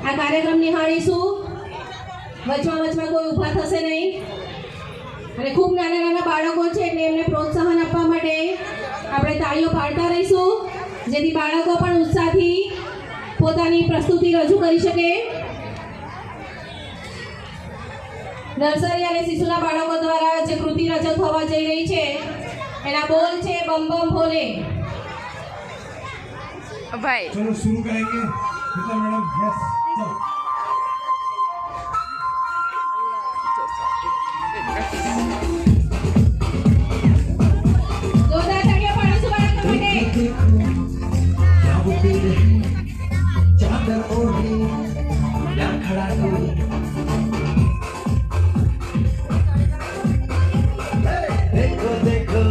આ કાર્યક્રમ નિહાળીશું. વચમાં કોઈ ઊભા થશે નહીં. અને ખૂબ નાના નાના બાળકો છે એટલે એમને પ્રોત્સાહન આપવા માટે આપણે તાળીઓ પાડતા રહીશું, જેથી બાળકો પણ ઉત્સાહથી પોતાની પ્રસ્તુતિ રજૂ કરી શકે. નર્સરી અને શિશુના બાળકો દ્વારા જે કૃતિ રજૂ થવા જઈ રહી છે એના બોલ છે બમ બમ ભોલે. भाई चलो शुरू करेंगे गीता मैडम. यस चलो. जोरदार तालियां पाड़ीશું બાળકો માટે. क्या वो पेड़ है चादर ओढ़े या खड़ा कोई देखो देखो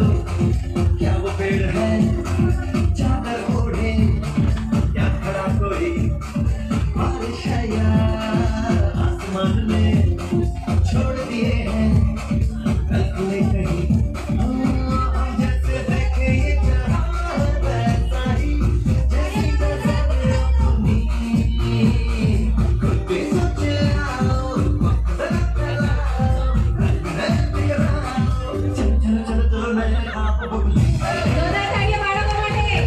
क्या वो पेड़ है चादर ओढ़े या खड़ा कोई बारिश है यार आसमान में छोड़ दिए हैं कल कोई कहीं जैसे देखे ये जहां वैसा ही जैसी नजर अपनी खुद भी सोच आओ चलो चलो चलो चलो मैं आपको જોરદાર તાળીઓ બાળકો માટે.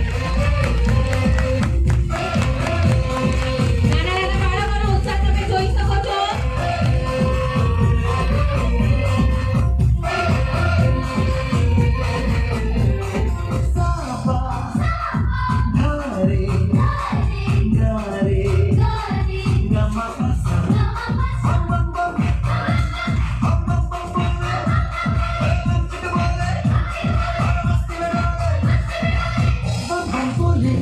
નાના નાના બાળકોનો ઉત્સાહ તમે જોઈ શકો છો. सापा धारे गारे गमा पसा बम बम बम बोले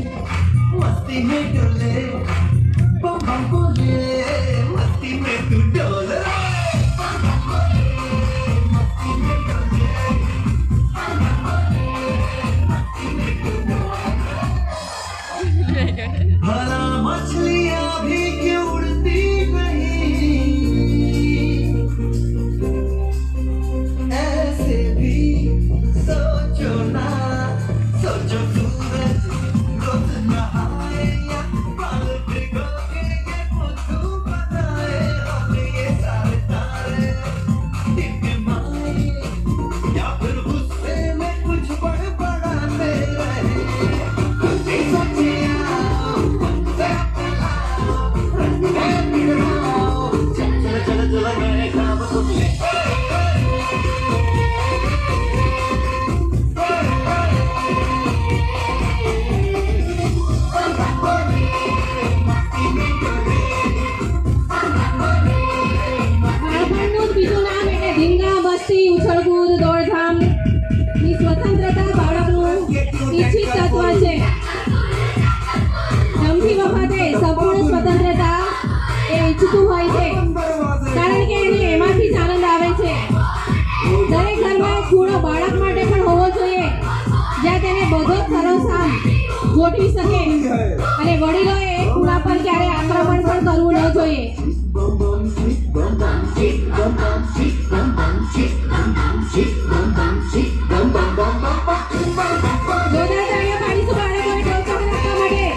मस्ती में डोले बम बम बोले मस्ती में तू डोले भला मछलियां भी क्यों उड़ती नहीं ऐसे भी सोचो ना सोचो सूरज रोज नहाए या बाल भिगोके ये मुझको बनाए और ये सारे तारे टिमटिमाए या फिर गुस्से में कुछ बड़बड़ाते रहे कुछ ही सोचे आओ चलो चलो चलो मैं काम सुन ले બાળપણનું જ બીજું નામ એટલે ધીંગા મસ્તી ઉછળકૂદ દોડધામની સ્વતંત્રતા બાળકનું ઈચ્છિત તત્વ છે. જમતી વખતે સંપૂર્ણ સ્વતંત્રતા એ ઈચ્છતું હોય છે, કારણ કે એને એમાંથી જ આનંદ આવે છે. દરેક ઘરમાં એક ખૂણો બાળક માટે પણ હોવો જોઈએ, જ્યાં તેને બધો જ સરસામ ગોઠવી શકે. અને વડીલોએ ખૂણા પર ક્યારેય આક્રમણ પણ કરવું ન જોઈએ. bum bum chick bum bum chick bum bum chick bum bum chick bum bum chick bum bum chick bum bum bum bum bum bum bum bum જોરદાર તાળીઓ પાડીશું બાળકોને પ્રોત્સાહન આપવા માટે.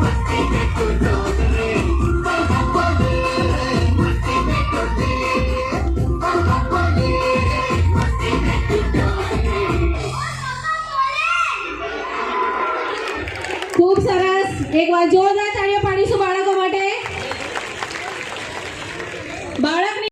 मस्ती में तू डोल रे बम बम बोले मस्ती में तू डोल बम बम बोले मस्ती में तू डोल ખૂબ સરસ. એકવાર જોરદાર તાળીઓ પાડીશું બાળકો માટે. બાળક